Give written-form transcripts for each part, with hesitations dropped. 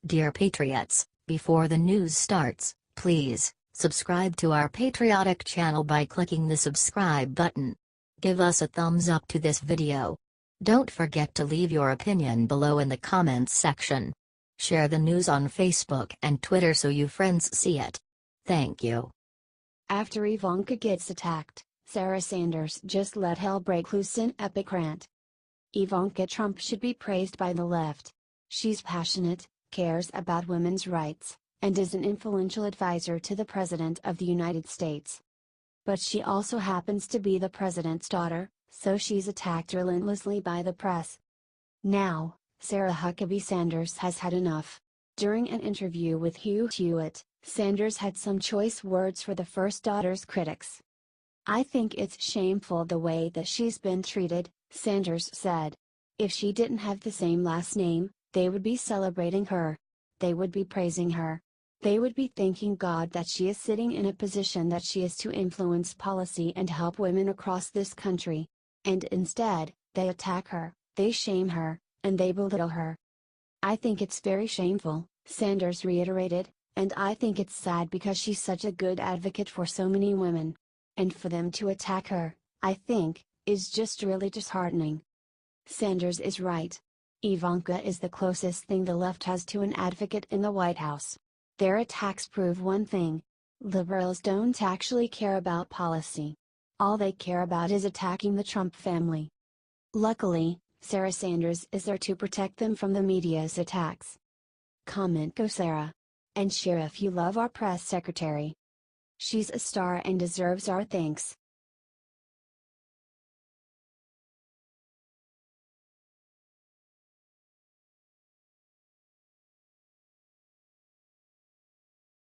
Dear Patriots, before the news starts, please subscribe to our patriotic channel by clicking the subscribe button. Give us a thumbs up to this video. Don't forget to leave your opinion below in the comments section. Share the news on Facebook and Twitter so you friends see it. Thank you. After Ivanka gets attacked, Sarah Sanders just let hell break loose in epic rant. Ivanka Trump should be praised by the left. She's passionate, cares about women's rights, and is an influential advisor to the President of the United States. But she also happens to be the President's daughter, so she's attacked relentlessly by the press. Now, Sarah Huckabee Sanders has had enough. During an interview with Hugh Hewitt, Sanders had some choice words for the first daughter's critics. "I think it's shameful the way that she's been treated," Sanders said. "If she didn't have the same last name, they would be celebrating her. They would be praising her. They would be thanking God that she is sitting in a position that she is to influence policy and help women across this country. And instead, they attack her, they shame her, and they belittle her. I think it's very shameful," Sanders reiterated, "and I think it's sad because she's such a good advocate for so many women. And for them to attack her, I think, is just really disheartening." Sanders is right. Ivanka is the closest thing the left has to an advocate in the White House. Their attacks prove one thing: liberals don't actually care about policy. All they care about is attacking the Trump family. Luckily, Sarah Sanders is there to protect them from the media's attacks. Comment "Go Sarah!" and share if you love our press secretary. She's a star and deserves our thanks.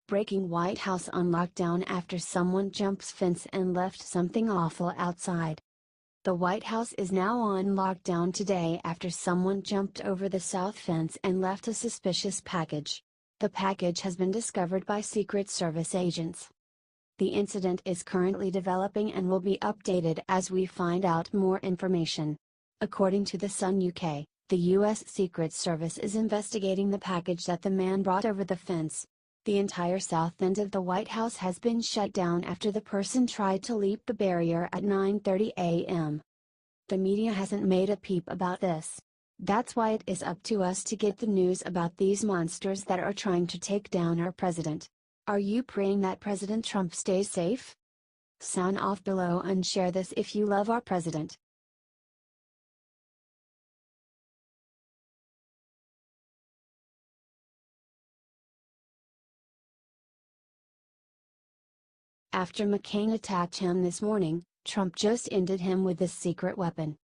Breaking: White House on lockdown after someone jumps fence and left something awful outside. The White House is now on lockdown today after someone jumped over the south fence and left a suspicious package. The package has been discovered by Secret Service agents. The incident is currently developing and will be updated as we find out more information. According to The Sun UK, the U.S. Secret Service is investigating the package that the man brought over the fence. The entire south end of the White House has been shut down after the person tried to leap the barrier at 9:30 a.m. The media hasn't made a peep about this. That's why it is up to us to get the news about these monsters that are trying to take down our president. Are you praying that President Trump stays safe? Sound off below and share this if you love our president. After McCain attacked him this morning, Trump just ended him with this secret weapon.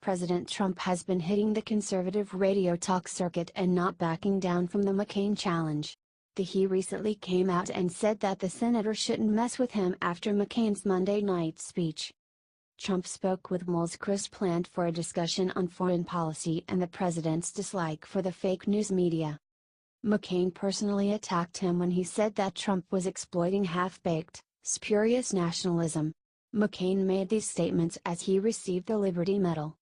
President Trump has been hitting the conservative radio talk circuit and not backing down from the McCain challenge. He recently came out and said that the senator shouldn't mess with him after McCain's Monday night speech. Trump spoke with Mueller's Chris Plant for a discussion on foreign policy and the president's dislike for the fake news media. McCain personally attacked him when he said that Trump was exploiting half-baked, spurious nationalism. McCain made these statements as he received the Liberty Medal.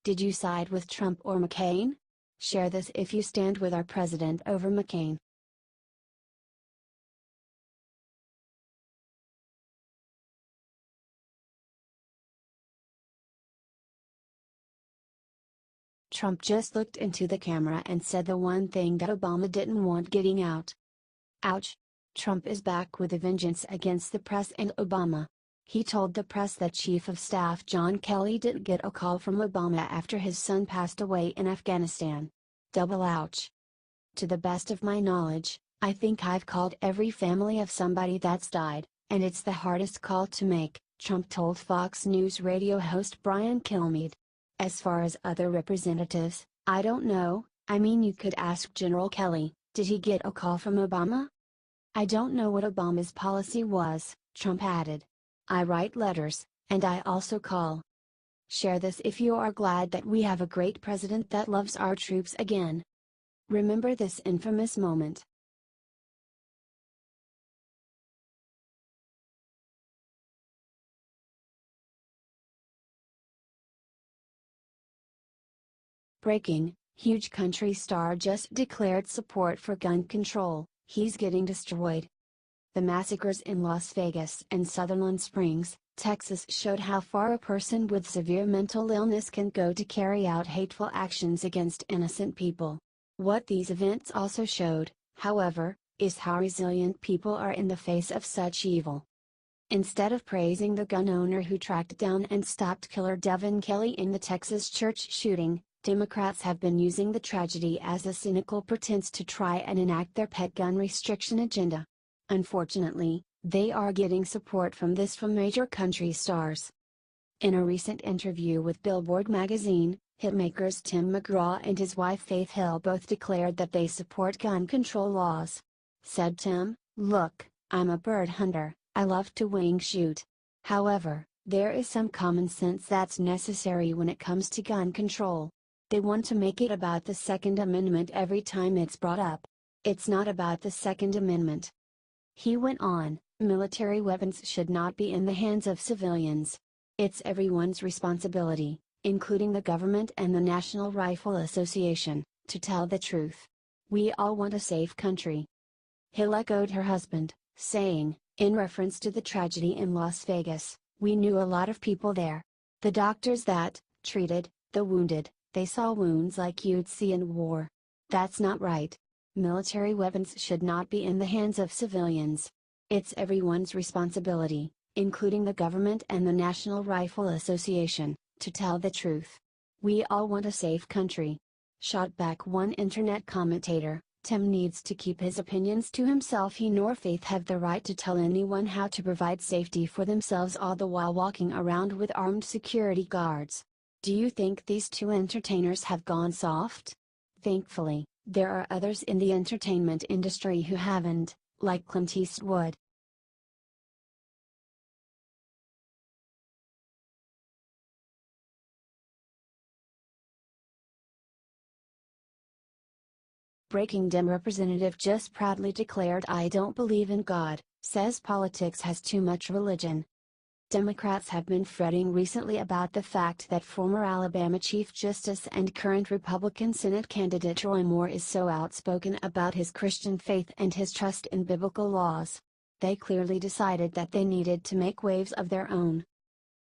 Did you side with Trump or McCain? Share this if you stand with our president over McCain. Trump just looked into the camera and said the one thing that Obama didn't want getting out. Ouch. Trump is back with a vengeance against the press and Obama. He told the press that Chief of Staff John Kelly didn't get a call from Obama after his son passed away in Afghanistan. Double ouch. To the best of my knowledge, I think I've called every family of somebody that's died, and it's the hardest call to make, Trump told Fox News radio host Brian Kilmeade. As far as other representatives, I don't know. I mean, you could ask General Kelly, did he get a call from Obama? I don't know what Obama's policy was, Trump added. I write letters, and I also call. Share this if you are glad that we have a great president that loves our troops again. Remember this infamous moment. Breaking: Huge country star just declared support for gun control, he's getting destroyed. The massacres in Las Vegas and Sutherland Springs, Texas showed how far a person with severe mental illness can go to carry out hateful actions against innocent people. What these events also showed, however, is how resilient people are in the face of such evil. Instead of praising the gun owner who tracked down and stopped killer Devin Kelley in the Texas church shooting, Democrats have been using the tragedy as a cynical pretense to try and enact their pet gun restriction agenda. Unfortunately, they are getting support from major country stars. In a recent interview with Billboard magazine, hitmakers Tim McGraw and his wife Faith Hill both declared that they support gun control laws. Said Tim, "Look, I'm a bird hunter, I love to wing shoot. However, there is some common sense that's necessary when it comes to gun control. They want to make it about the Second Amendment every time it's brought up. It's not about the Second Amendment." He went on, "Military weapons should not be in the hands of civilians. It's everyone's responsibility, including the government and the National Rifle Association, to tell the truth. We all want a safe country." Hill echoed her husband, saying, in reference to the tragedy in Las Vegas, "We knew a lot of people there. The doctors that treated the wounded, they saw wounds like you'd see in war. That's not right. Military weapons should not be in the hands of civilians. It's everyone's responsibility, including the government and the National Rifle Association, to tell the truth. We all want a safe country." Shot back one internet commentator, "Tim needs to keep his opinions to himself. He nor Faith have the right to tell anyone how to provide safety for themselves, all the while walking around with armed security guards. Do you think these two entertainers have gone soft? Thankfully, there are others in the entertainment industry who haven't, like Clint Eastwood." Breaking Dem representative just proudly declared, "I don't believe in God," says politics has too much religion. Democrats have been fretting recently about the fact that former Alabama Chief Justice and current Republican Senate candidate Roy Moore is so outspoken about his Christian faith and his trust in biblical laws. They clearly decided that they needed to make waves of their own.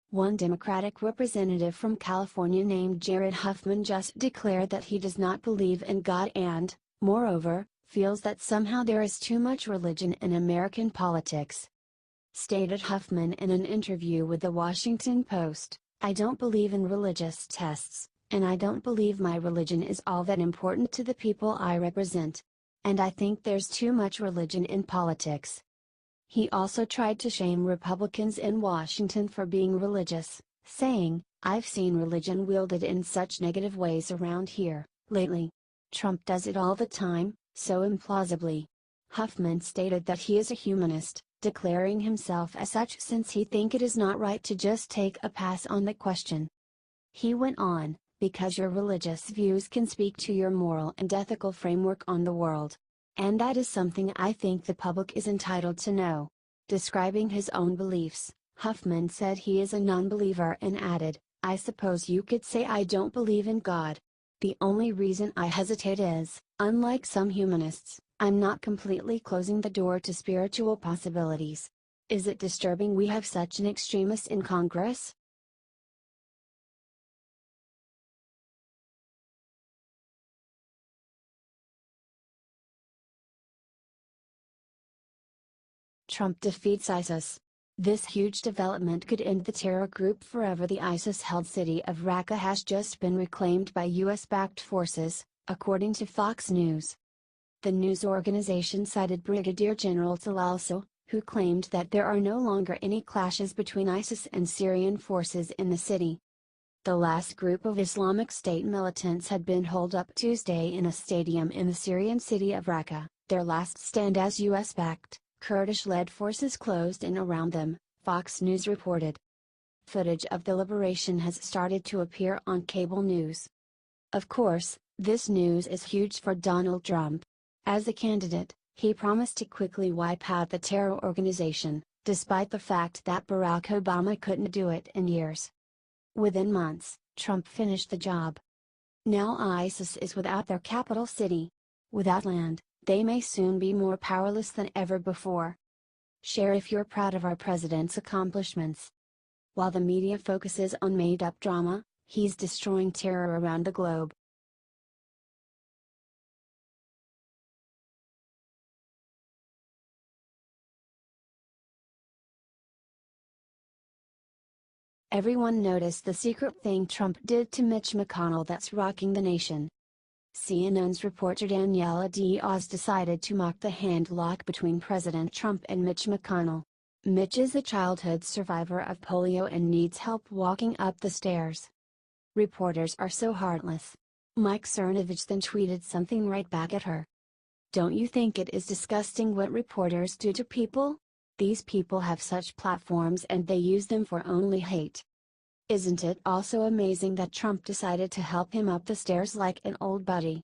One Democratic representative from California named Jared Huffman just declared that he does not believe in God and, moreover, feels that somehow there is too much religion in American politics. Stated Huffman in an interview with the Washington Post, "I don't believe in religious tests, and I don't believe my religion is all that important to the people I represent. And I think there's too much religion in politics." He also tried to shame Republicans in Washington for being religious, saying, "I've seen religion wielded in such negative ways around here, lately. Trump does it all the time, so implausibly." Huffman stated that he is a humanist, declaring himself as such since he thinks it is not right to just take a pass on the question. He went on, "Because your religious views can speak to your moral and ethical framework on the world. And that is something I think the public is entitled to know." Describing his own beliefs, Huffman said he is a non-believer and added, "I suppose you could say I don't believe in God. The only reason I hesitate is, unlike some humanists, I'm not completely closing the door to spiritual possibilities. Is it disturbing we have such an extremist in Congress?" Trump defeats ISIS. This huge development could end the terror group forever. The ISIS-held city of Raqqa has just been reclaimed by US-backed forces, according to Fox News. The news organization cited Brigadier General Talalso, who claimed that there are no longer any clashes between ISIS and Syrian forces in the city. The last group of Islamic State militants had been holed up Tuesday in a stadium in the Syrian city of Raqqa, their last stand as US-backed, Kurdish-led forces closed in around them, Fox News reported. Footage of the liberation has started to appear on cable news. Of course, this news is huge for Donald Trump. As a candidate, he promised to quickly wipe out the terror organization, despite the fact that Barack Obama couldn't do it in years. Within months, Trump finished the job. Now ISIS is without their capital city. Without land, they may soon be more powerless than ever before. Share if you're proud of our president's accomplishments. While the media focuses on made-up drama, he's destroying terror around the globe. Everyone noticed the secret thing Trump did to Mitch McConnell that's rocking the nation. CNN's reporter Daniela Diaz decided to mock the handlock between President Trump and Mitch McConnell. Mitch is a childhood survivor of polio and needs help walking up the stairs. Reporters are so heartless. Mike Cernovich then tweeted something right back at her. Don't you think it is disgusting what reporters do to people? These people have such platforms and they use them for only hate. Isn't it also amazing that Trump decided to help him up the stairs like an old buddy?